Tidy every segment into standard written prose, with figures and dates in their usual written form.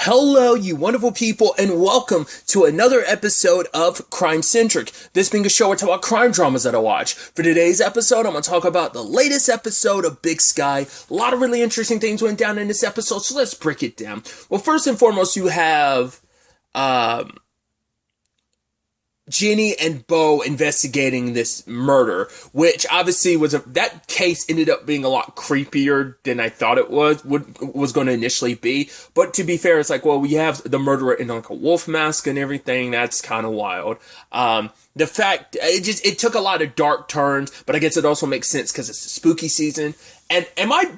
Hello, you wonderful people, and welcome to another episode of Crime Centric. This being a show where I talk about crime dramas that I watch. For today's episode, I'm going to talk about the latest episode of Big Sky. A lot of really interesting things went down in this episode, so let's break it down. Well, first and foremost, you have Jenny and Bo investigating this murder, which obviously that case ended up being a lot creepier than I thought it was going to initially be. But to be fair, it's like, well, we have the murderer in like a wolf mask and everything. That's kind of wild. The fact it took a lot of dark turns, but I guess it also makes sense because it's spooky season. And I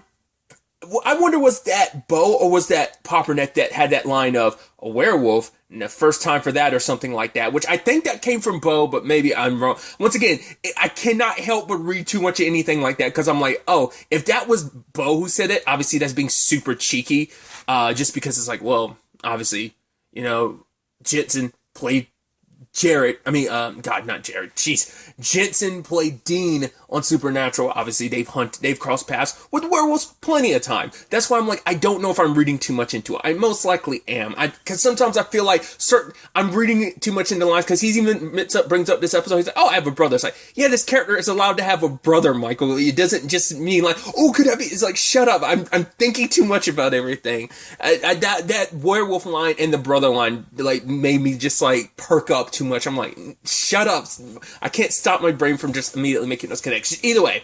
wonder, was that Bo or was that Popperneck that had that line of a werewolf? And the first time for that or something like that, which I think that came from Bo, but maybe I'm wrong. Once again, I cannot help but read too much of anything like that because I'm like, oh, if that was Bo who said it, obviously that's being super cheeky, just because it's like, well, obviously, Jensen played Jared. Not Jared. Jeez. Jensen played Dean on Supernatural. Obviously, they've crossed paths with werewolves plenty of time. That's why I'm like, I don't know if I'm reading too much into it. I most likely am. Because sometimes I feel like I'm reading too much into lines. Because he's even brings up this episode. He's like, oh, I have a brother. It's like, yeah, this character is allowed to have a brother, Michael. It doesn't just mean like, oh, could I be? It's like, shut up. I'm thinking too much about everything. That werewolf line and the brother line like made me just like perk up too much. I'm like, shut up. I can't stop my brain from just immediately making those connections. Either way,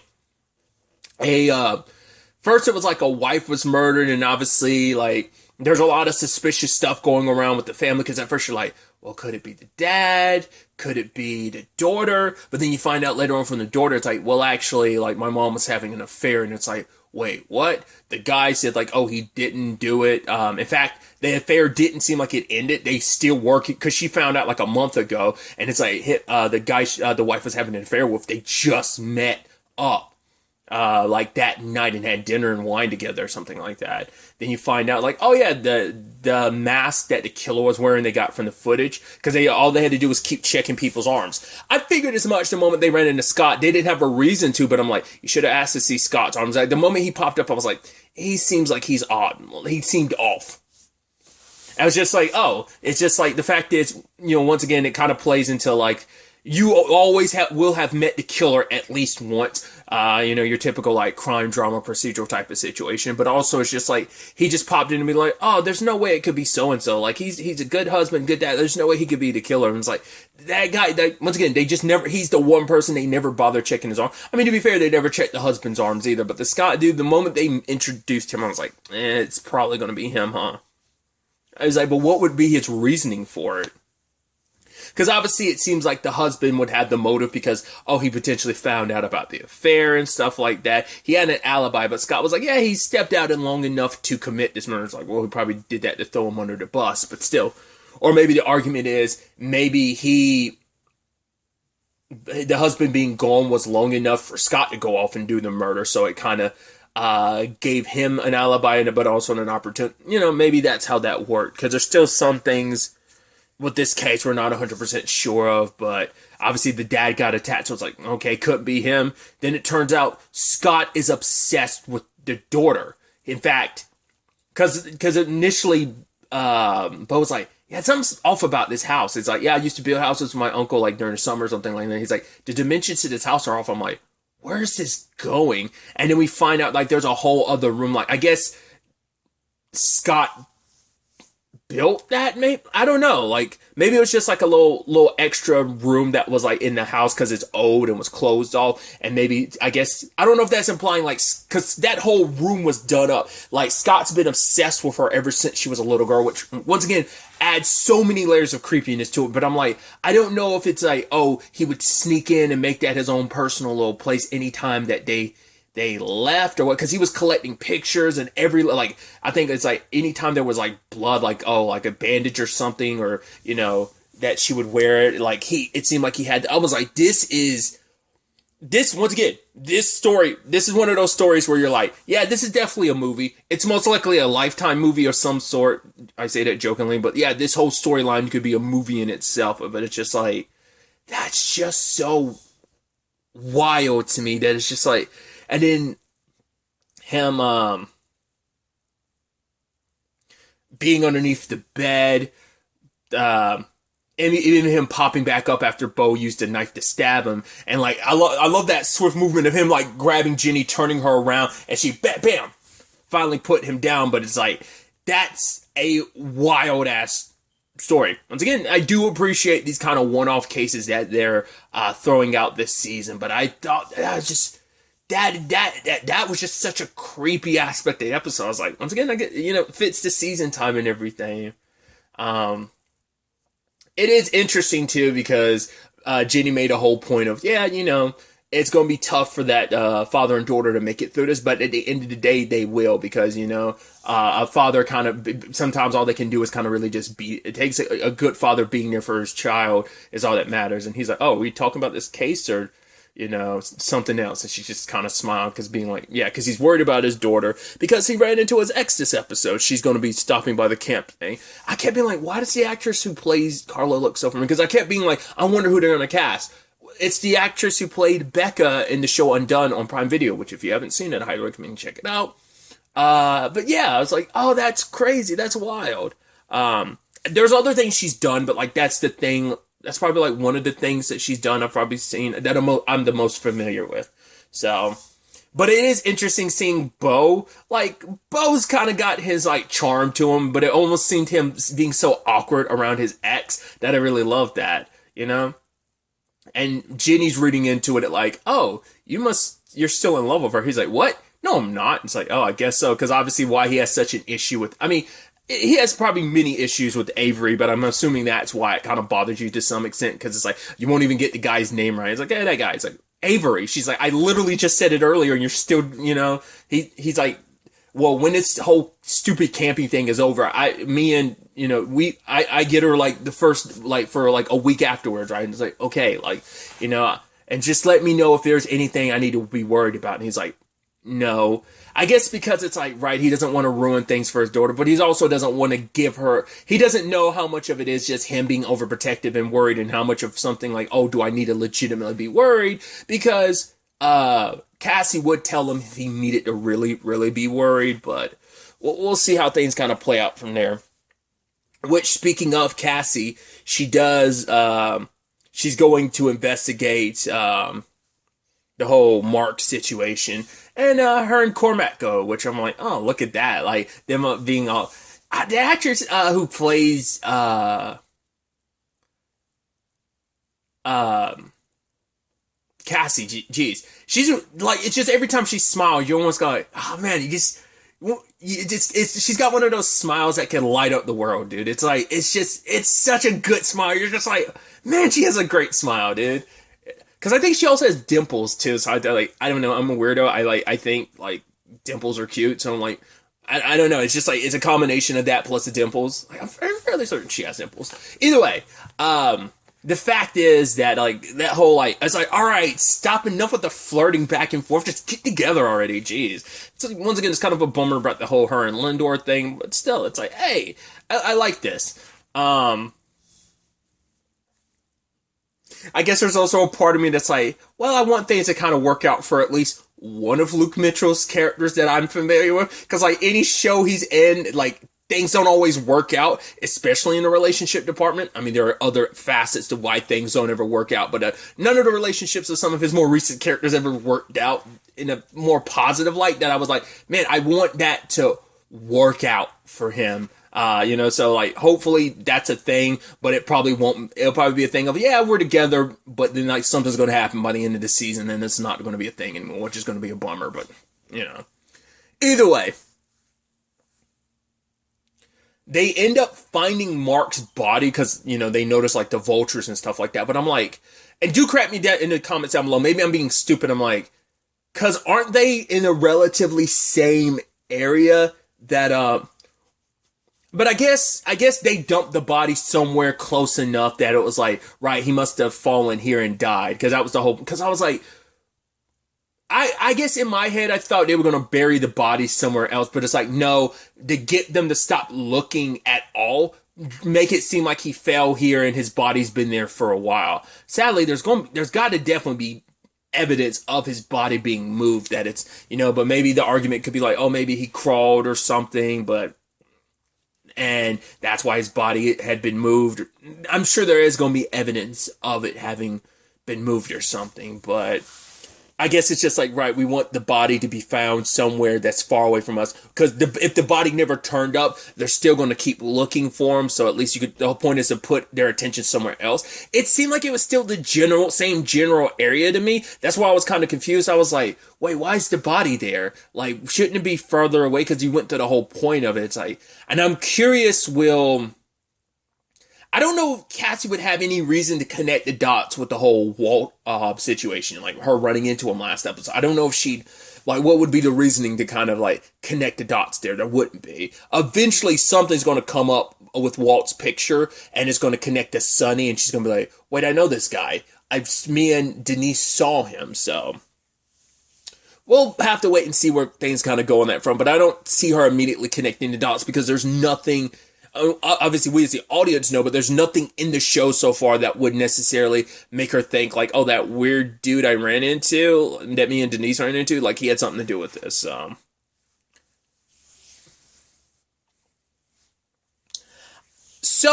first it was like a wife was murdered, and obviously like there's a lot of suspicious stuff going around with the family, because at first you're like, well, could it be the dad? Could it be the daughter? But then you find out later on from the daughter, it's like, well, actually, like my mom was having an affair, and it's like, wait, what? The guy said like, oh, he didn't do it. In fact, the affair didn't seem like it ended. They still work it because she found out like a month ago, and it's like the wife was having an affair with. They just met up like that night and had dinner and wine together or something like that. Then you find out like, oh yeah, the mask that the killer was wearing they got from the footage, because all they had to do was keep checking people's arms. I figured as much the moment they ran into Scott. They didn't have a reason to, but I'm like, you should have asked to see Scott's arms. Like the moment he popped up, I was like, he seems like he's odd. He seemed off. I was just like, oh, it's just like the fact is, once again, it kind of plays into like, you always will have met the killer at least once, your typical like crime drama procedural type of situation. But also it's just like, he just popped into me like, oh, there's no way it could be so-and-so. Like he's a good husband, good dad. There's no way he could be the killer. And it's like, that guy, once again, they just never, he's the one person they never bother checking his arm. I mean, to be fair, they never checked the husband's arms either. But the Scott dude, the moment they introduced him, I was like, it's probably going to be him, huh? I was like, but what would be his reasoning for it? Because obviously it seems like the husband would have the motive because, oh, he potentially found out about the affair and stuff like that. He had an alibi, but Scott was like, yeah, he stepped out in long enough to commit this murder. It's like, well, he probably did that to throw him under the bus, but still. Or maybe the argument is, maybe the husband being gone was long enough for Scott to go off and do the murder, so it kind of gave him an alibi, but also an opportunity. Maybe that's how that worked, because there's still some things with this case we're not 100% sure of, but obviously the dad got attacked, so it's like, okay, couldn't be him. Then it turns out Scott is obsessed with the daughter. In fact, because initially Bo was like, yeah, something's off about this house. It's like, yeah, I used to build houses with my uncle like during the summer or something like that. He's like, the dimensions to this house are off. I'm like, where's this going? And then we find out like there's a whole other room. Like, I guess Scott built that, maybe, I don't know, like maybe it was just like a little extra room that was like in the house because it's old and was closed off. And maybe, I guess, I don't know if that's implying like, because that whole room was done up, like Scott's been obsessed with her ever since she was a little girl, which once again adds so many layers of creepiness to it. But I'm like, I don't know if it's like, oh, he would sneak in and make that his own personal little place anytime that they left or what, because he was collecting pictures and I think it's like anytime there was like blood, like, oh, like a bandage or something, or that she would wear it, like it seemed like he had, I was like, this once again, this story, this is one of those stories where you're like, yeah, this is definitely a movie. It's most likely a Lifetime movie of some sort. I say that jokingly, but yeah, this whole storyline could be a movie in itself. But it's just like, that's just so wild to me that it's just like, and then him, being underneath the bed, and even him popping back up after Bo used a knife to stab him. And like, I love that swift movement of him like grabbing Jenny, turning her around, and she bam, finally put him down. But it's like, that's a wild ass story. Once again, I do appreciate these kind of one-off cases that they're throwing out this season, but I thought that was just that was just such a creepy aspect of the episode. I was like, once again, I get, it fits the season time and everything. It is interesting too because Jenny made a whole point of, it's going to be tough for that father and daughter to make it through this, but at the end of the day, they will, because, a father kind of, sometimes all they can do is kind of really just be, it takes a good father being there for his child is all that matters. And he's like, oh, are we talking about this case or, something else? And she just kind of smiled because being like, yeah, because he's worried about his daughter because he ran into his ex this episode. She's going to be stopping by the camp thing. I kept being like, why does the actress who plays Carla look so familiar? Because I kept being like, I wonder who they're going to cast. It's the actress who played Becca in the show Undone on Prime Video, which if you haven't seen it, I highly recommend you check it out. But yeah, I was like, oh, that's crazy. That's wild. There's other things she's done, but like, that's the thing. That's probably like one of the things that she's done I've probably seen that I'm the most familiar with. So, but it is interesting seeing Bo. Like, Bo's kind of got his like charm to him, but it almost seemed him being so awkward around his ex that I really loved that, And Jenny's reading into it at like, oh, you're still in love with her. He's like, what? No, I'm not. It's like, oh, I guess so. Because obviously why he has such an issue with, he has probably many issues with Avery, but I'm assuming that's why it kind of bothers you to some extent, because it's like, you won't even get the guy's name right. It's like, hey, that guy. It's like, Avery. She's like, I literally just said it earlier, and you're still, he's like, well, when this whole stupid camping thing is over, I get her like the first, like for like a week afterwards, right? And it's like, okay, like, and just let me know if there's anything I need to be worried about. And he's like, no. I guess because it's like, right, he doesn't want to ruin things for his daughter, but he also doesn't want to give her, he doesn't know how much of it is just him being overprotective and worried, and how much of something like, oh, do I need to legitimately be worried? Because Cassie would tell him if he needed to really, really be worried, but we'll see how things kind of play out from there. Which, speaking of Cassie, she does, she's going to investigate the whole Mark situation. And her and Cormac go, which I'm like, oh, look at that. Like, them being all... the actress who plays... Cassie, geez. She's like, it's just every time she smiles, you almost go like, oh man, she's got one of those smiles that can light up the world, dude. It's like, it's such a good smile. You're just like, man, she has a great smile, dude. Because I think she also has dimples too. So I don't know. I'm a weirdo. I think like dimples are cute. So I'm like, I don't know. It's just like, it's a combination of that plus the dimples. Like, I'm fairly certain she has dimples. Either way, the fact is that like that whole like, it's like, all right, stop, enough with the flirting back and forth. Just get together already. Jeez. It's like, once again, it's kind of a bummer about the whole her and Lindor thing, but still, it's like, hey, I like this. I guess there's also a part of me that's like, well, I want things to kind of work out for at least one of Luke Mitchell's characters that I'm familiar with. Because, like, any show he's in, like, things don't always work out, especially in the relationship department. I mean, there are other facets to why things don't ever work out, but none of the relationships of some of his more recent characters ever worked out in a more positive light that I was like, man, I want that to work out for him. So like, hopefully that's a thing, but it probably won't, it'll probably be a thing of, yeah, we're together, but then like something's going to happen by the end of the season and it's not going to be a thing anymore, which is going to be a bummer, but either way, they end up finding Mark's body because, they notice like the vultures and stuff like that, but I'm like, and do crap me that in the comments down below, maybe I'm being stupid, I'm like, cause aren't they in a relatively same area that, but I guess they dumped the body somewhere close enough that it was like, right, he must have fallen here and died. Because that was the whole, because I was like, I guess in my head, I thought they were going to bury the body somewhere else. But it's like, no, to get them to stop looking at all, make it seem like he fell here and his body's been there for a while. Sadly, there's got to definitely be evidence of his body being moved, that it's, but maybe the argument could be like, oh, maybe he crawled or something, but and that's why his body had been moved. I'm sure there is going to be evidence of it having been moved or something, but I guess it's just like, right, we want the body to be found somewhere that's far away from us, because if the body never turned up, they're still going to keep looking for him, so at least the whole point is to put their attention somewhere else. It seemed like it was still the same general area to me. That's why I was kind of confused. I was like, wait, why is the body there? Like, shouldn't it be further away? Because you went to the whole point of it. It's like, and I'm curious, I don't know if Cassie would have any reason to connect the dots with the whole Walt situation, like her running into him last episode. I don't know if she'd, like, what would be the reasoning to kind of, like, connect the dots there? There wouldn't be. Eventually, something's going to come up with Walt's picture, and it's going to connect to Sunny, and she's going to be like, wait, I know this guy. Me and Denise saw him, so we'll have to wait and see where things kind of go on that front, but I don't see her immediately connecting the dots because there's nothing. Obviously, we as the audience know, but there's nothing in the show so far that would necessarily make her think, like, oh, that weird dude I ran into, that me and Denise ran into, like, he had something to do with this. So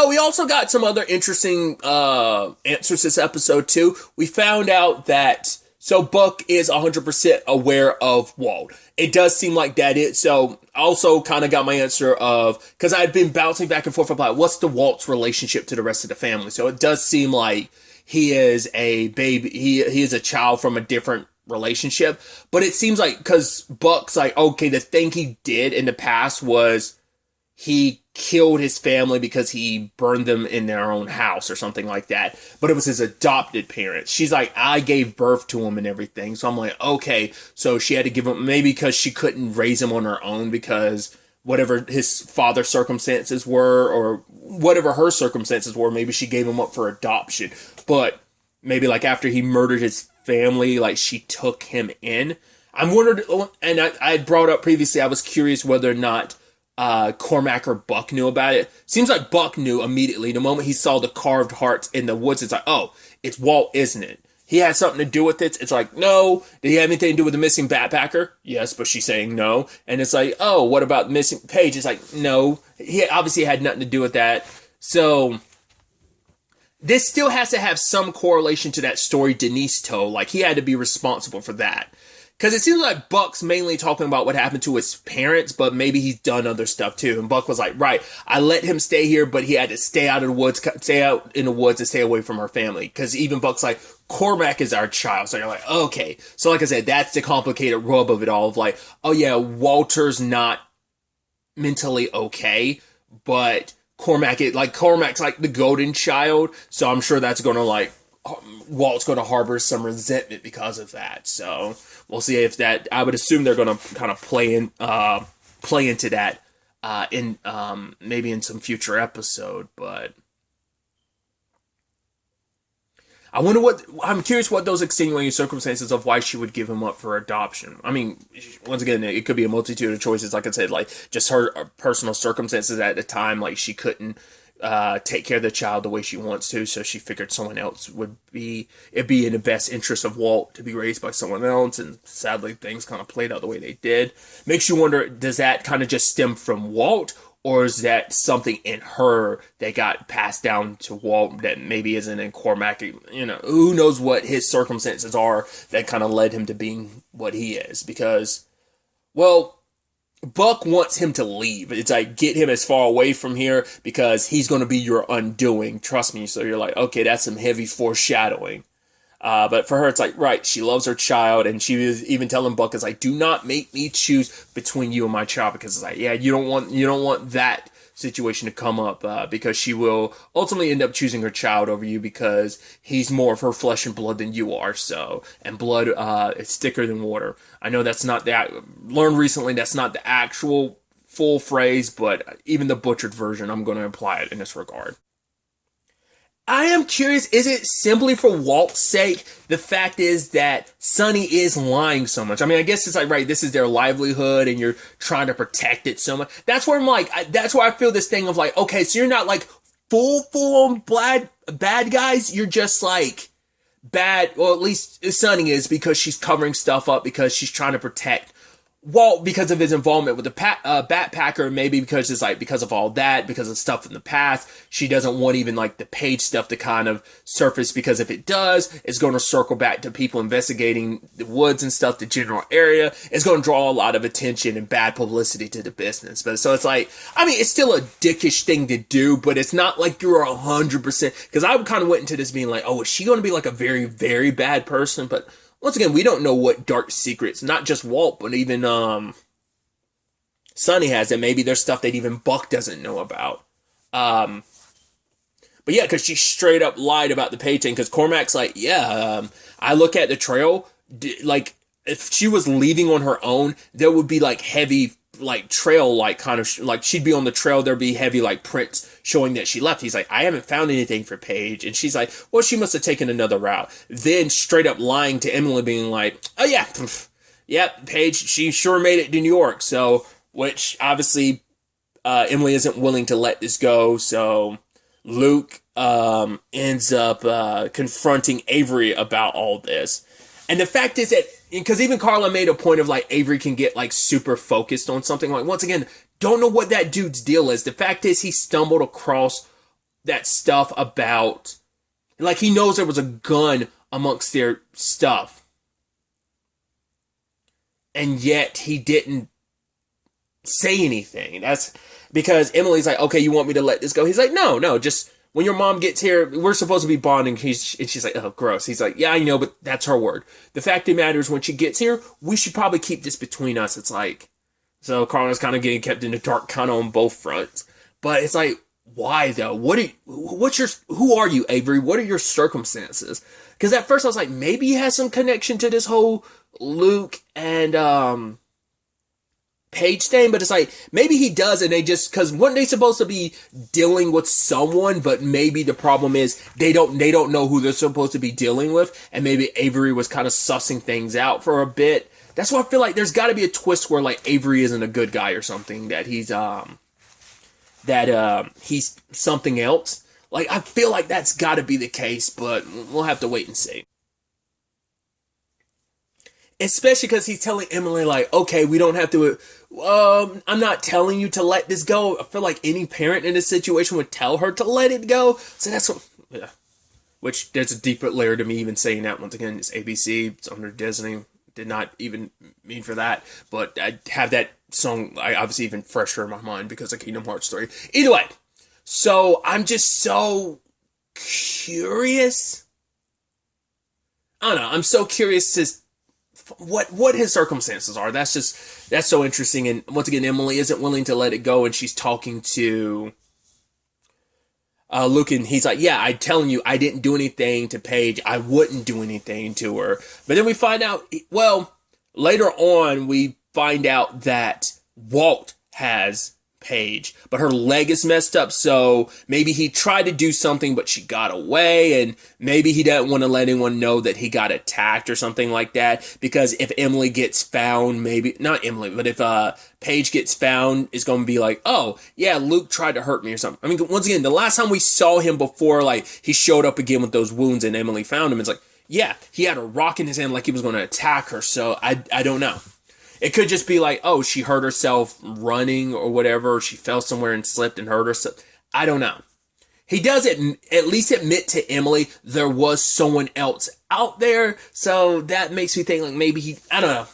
we also got some other interesting answers this episode, too. We found out that, so Buck is 100% aware of Walt. It does seem like that is. So I also kind of got my answer of, because I had been bouncing back and forth about what's the Walt's relationship to the rest of the family. So it does seem like he is a baby. He is a child from a different relationship. But it seems like, because Buck's like, okay, the thing he did in the past was he killed his family because he burned them in their own house or something like that. But it was his adopted parents. She's like, I gave birth to him and everything. So I'm like, okay, so she had to give him, maybe because she couldn't raise him on her own because whatever his father's circumstances were, or whatever her circumstances were, maybe she gave him up for adoption. But maybe like after he murdered his family, like she took him in. I'm wondering, and I brought up previously, I was curious whether or not Cormac or Buck knew about it. Seems like Buck knew immediately. The moment he saw the carved hearts in the woods, it's like, oh, it's Walt, isn't it? He had something to do with it. It's like, no. Did he have anything to do with the missing backpacker? Yes, but she's saying no. And it's like, oh, what about missing Paige? It's like, no. He obviously had nothing to do with that. So this still has to have some correlation to that story Denise told. Like, he had to be responsible for that. Because it seems like Buck's mainly talking about what happened to his parents, but maybe he's done other stuff too. And Buck was like, right, I let him stay here, but he had to stay out in the woods and stay away from her family. Because even Buck's like, Cormac is our child. So you're like, okay. So like I said, that's the complicated rub of it all, of like, oh yeah, Walter's not mentally okay, but Cormac's like the golden child. So I'm sure that's going to like, Walt's going to harbor some resentment because of that. So we'll see if that, I would assume they're going to kind of play into that in maybe in some future episode, but I'm curious what those extenuating circumstances of why she would give him up for adoption. I mean, once again, it could be a multitude of choices. Like I said, like just her personal circumstances at the time, like she couldn't take care of the child the way she wants to, so she figured someone else it'd be in the best interest of Walt to be raised by someone else, and sadly things kind of played out the way they did. Makes you wonder, does that kind of just stem from Walt, or is that something in her that got passed down to Walt that maybe isn't in Cormac? You know, who knows what his circumstances are that kind of led him to being what he is, because, well, Buck wants him to leave. It's like, get him as far away from here because he's going to be your undoing. Trust me. So you're like, okay, that's some heavy foreshadowing. But for her, it's like, right, she loves her child. And she was even telling Buck, it's like, do not make me choose between you and my child, because it's like, yeah, you don't want that situation to come up, because she will ultimately end up choosing her child over you because he's more of her flesh and blood than you are. So, and blood is thicker than water. I know that's not that, learned recently that's not the actual full phrase, but even the butchered version, I'm going to apply it in this regard. I am curious, is it simply for Walt's sake? The fact is that Sunny is lying so much. I mean, I guess it's like, right, this is their livelihood and you're trying to protect it so much. That's where I'm like, that's where I feel this thing of like, okay, so you're not like full on bad guys. You're just like bad, or at least Sunny is, because she's covering stuff up because she's trying to protect Walt, because of his involvement with the Batpacker, maybe because it's like, because of all that, because of stuff in the past, she doesn't want even like the Page stuff to kind of surface, because if it does, it's going to circle back to people investigating the woods and stuff, the general area. It's going to draw a lot of attention and bad publicity to the business. But so it's like, I mean, it's still a dickish thing to do, but it's not like you're 100%, because I kind of went into this being like, oh, is she going to be like a very, very bad person? But once again, we don't know what dark secrets, not just Walt, but even Sonny has, and maybe there's stuff that even Buck doesn't know about. But yeah, because she straight up lied about the Page thing, because Cormac's like, yeah, I look at the trail, like, if she was leaving on her own, there would be like heavy, like trail, like kind of, like she'd be on the trail, there'd be heavy like prints showing that she left. He's like, I haven't found anything for Paige. And she's like, well, she must have taken another route. Then straight up lying to Emily, being like, oh yeah, yep, Paige, she sure made it to New York. So, which obviously Emily isn't willing to let this go. So Luke ends up confronting Avery about all this. And the fact is that, because even Carla made a point of like, Avery can get like super focused on something. Like, once again, don't know what that dude's deal is. The fact is, he stumbled across that stuff about, like, he knows there was a gun amongst their stuff. And yet he didn't say anything. That's because Emily's like, okay, you want me to let this go? He's like, no, just when your mom gets here, we're supposed to be bonding. And she's like, oh, gross. He's like, yeah, I know, but that's her word. The fact of the matter is, when she gets here, we should probably keep this between us. It's like, so Carla's kind of getting kept in the dark kind of on both fronts. But it's like, why though? Who are you, Avery? What are your circumstances? Because at first I was like, maybe he has some connection to this whole Luke and Page thing, but it's like, maybe he does, and they just, because weren't they supposed to be dealing with someone, but maybe the problem is they don't know who they're supposed to be dealing with, and maybe Avery was kind of sussing things out for a bit. That's why I feel like there's got to be a twist where like Avery isn't a good guy or something, that he's something else. Like, I feel like that's got to be the case, but we'll have to wait and see. Especially because he's telling Emily, like, okay, we don't have to, I'm not telling you to let this go. I feel like any parent in this situation would tell her to let it go. So that's what, yeah. Which, there's a deeper layer to me even saying that. Once again, it's ABC, it's under Disney. Did not even mean for that. But I have that song, obviously even fresher in my mind because of Kingdom Hearts 3. Either way, so I'm just so curious. I don't know, I'm so curious to what his circumstances are. That's so interesting. And once again, Emily isn't willing to let it go, and she's talking to Luke, and he's like, yeah, I'm telling you, I didn't do anything to Paige. I wouldn't do anything to her. But then we find out, well, later on, we find out that Walt has Paige, but her leg is messed up, so maybe he tried to do something, but she got away, and maybe he doesn't want to let anyone know that he got attacked or something like that, because if Emily gets found, maybe, not Emily, but if Paige gets found, it's going to be like, oh, yeah, Luke tried to hurt me or something. I mean, once again, the last time we saw him before, like, he showed up again with those wounds and Emily found him, it's like, yeah, he had a rock in his hand like he was going to attack her, so I don't know. It could just be like, oh, she hurt herself running or whatever. Or she fell somewhere and slipped and hurt herself. I don't know. He does at least admit to Emily there was someone else out there. So that makes me think like maybe I don't know.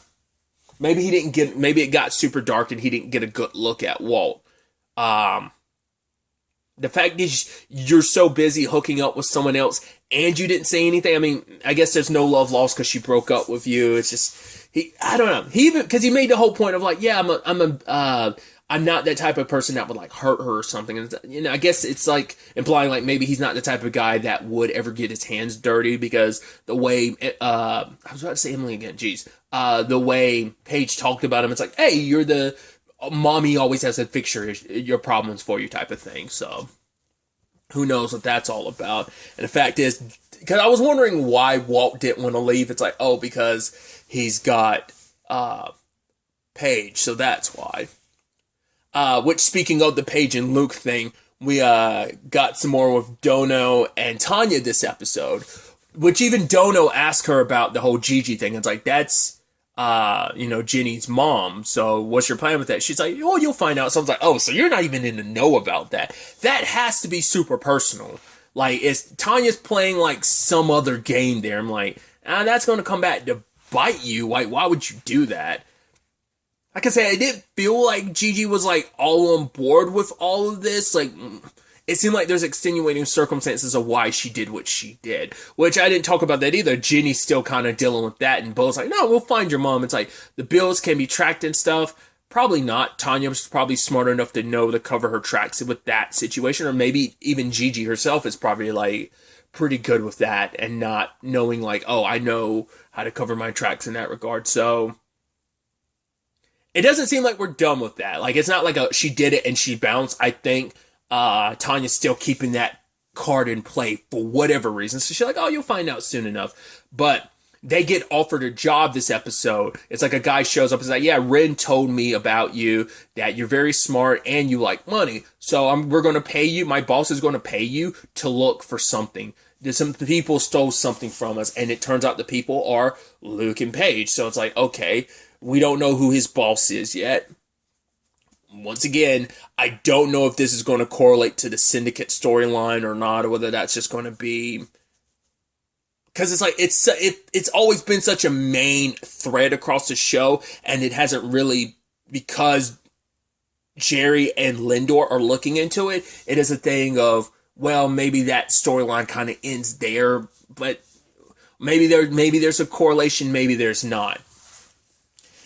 Maybe it got super dark and he didn't get a good look at Walt. The fact is you're so busy hooking up with someone else and you didn't say anything. I mean, I guess there's no love lost because she broke up with you. It's just, I don't know. He even, because he made the whole point of like, yeah, I'm not that type of person that would like hurt her or something. And you know, I guess it's like implying like maybe he's not the type of guy that would ever get his hands dirty because the way, I was about to say Emily again, geez. The way Paige talked about him, it's like, hey, you're the mommy always has to fix your problems for you type of thing. So who knows what that's all about. And the fact is, because I was wondering why Walt didn't want to leave. It's like, oh, because he's got Paige, so that's why. Which, speaking of the Paige and Luke thing, we got some more with Dono and Tanya this episode. Which even Dono asked her about the whole Gigi thing. It's like, that's Jenny's mom. So what's your plan with that? She's like, oh, you'll find out. So I was like, oh, so you're not even in the know about that. That has to be super personal. Like, it's Tanya's playing like some other game there. I'm like, that's going to come back to bite you. Like, why would you do that? Like I said, it didn't feel like Gigi was like all on board with all of this. Like, it seemed like there's extenuating circumstances of why she did what she did, which I didn't talk about that either. Jenny's still kind of dealing with that, and Bo's like, no, we'll find your mom. It's like, the bills can be tracked and stuff. Probably not. Tanya was probably smart enough to know to cover her tracks with that situation, or maybe even Gigi herself is probably like pretty good with that and not knowing like, oh, I know how to cover my tracks in that regard. So it doesn't seem like we're done with that. Like, it's not like she did it and she bounced. I think Tanya's still keeping that card in play for whatever reason. So she's like, oh, you'll find out soon enough. But they get offered a job this episode. It's like a guy shows up and is like, yeah, Ren told me about you, that you're very smart and you like money. So we're going to pay you. My boss is going to pay you to look for something. Some people stole something from us, and it turns out the people are Luke and Paige. So it's like, okay, we don't know who his boss is yet. Once again, I don't know if this is going to correlate to the Syndicate storyline or not, or whether that's just going to be... Because it's like, it's always been such a main thread across the show, and it hasn't really, because Jerry and Lindor are looking into it, it is a thing of, well, maybe that storyline kind of ends there, but maybe there's a correlation, maybe there's not.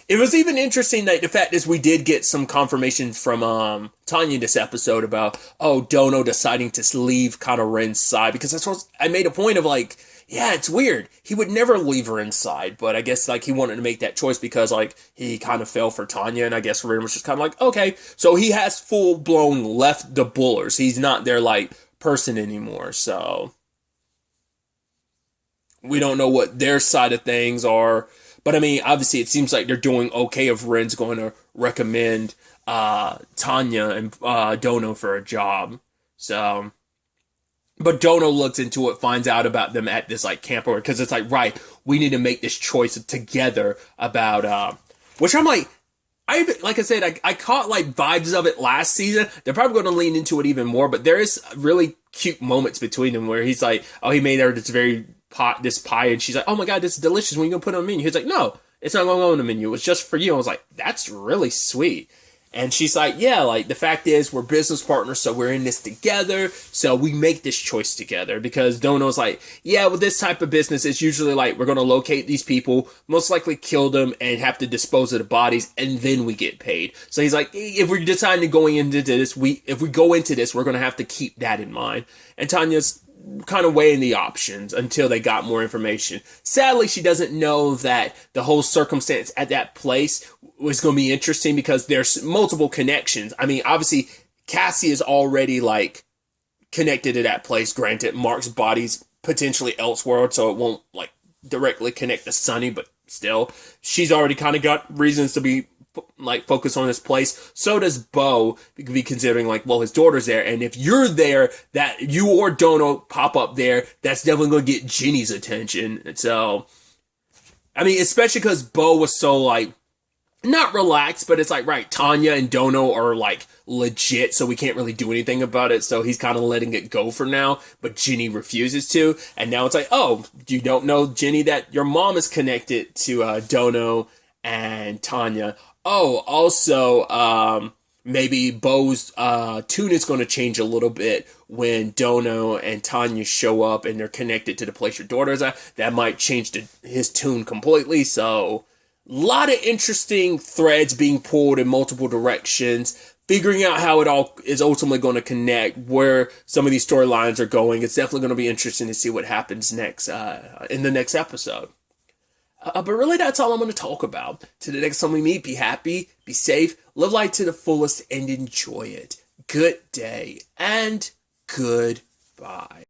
It was even interesting that the fact is we did get some confirmation from Tanya this episode about, Dono deciding to leave kind of Ren's side, because I made a point of like, yeah, it's weird. He would never leave her inside, but I guess like he wanted to make that choice because like he kind of fell for Tanya, and I guess Ren was just kind of like, okay, so he has full blown left the Bullers. He's not their like person anymore, so we don't know what their side of things are. But I mean, obviously, it seems like they're doing okay if Ren's going to recommend Tanya and Dono for a job. So, but Dono looks into it, finds out about them at this like camp, because it's like, right, we need to make this choice together about. Which I'm like, like I said, I caught like vibes of it last season. They're probably going to lean into it even more, but there is really cute moments between them where he's like, oh, he made her this pie, and she's like, oh my god, this is delicious, when you gonna put it on the menu? He's like, no, it's not gonna go on the menu, it's just for you. I was like, that's really sweet. And she's like, yeah, like the fact is we're business partners, so we're in this together, so we make this choice together. Because Dono's like, yeah, with this type of business, it's usually like we're gonna locate these people, most likely kill them, and have to dispose of the bodies, and then we get paid. So he's like, if we're deciding going into this, if we go into this, we're gonna have to keep that in mind. And Tanya's kind of weighing the options until they got more information. Sadly, she doesn't know that the whole circumstance at that place was going to be interesting, because there's multiple connections. I mean, obviously, Cassie is already like connected to that place. Granted, Mark's body's potentially elsewhere, so it won't like directly connect to Sunny, but still, she's already kind of got reasons to be like focus on this place. So does Bo, be considering like, well, his daughter's there, and if you're there, that you or Dono pop up there, that's definitely going to get Ginny's attention. And so, I mean, especially because Bo was so like not relaxed, but it's like, right, Tanya and Dono are like legit, so we can't really do anything about it, so he's kind of letting it go for now, but Ginny refuses to. And now it's like, oh, you don't know, Ginny, that your mom is connected to Dono and Tanya. Oh, also, maybe Bo's tune is going to change a little bit when Dono and Tanya show up and they're connected to the place your daughter's at. That might change his tune completely. So, a lot of interesting threads being pulled in multiple directions. Figuring out how it all is ultimately going to connect, where some of these storylines are going. It's definitely going to be interesting to see what happens next in the next episode. But really, that's all I'm going to talk about. Till the next time we meet, be happy, be safe, live life to the fullest, and enjoy it. Good day, and goodbye.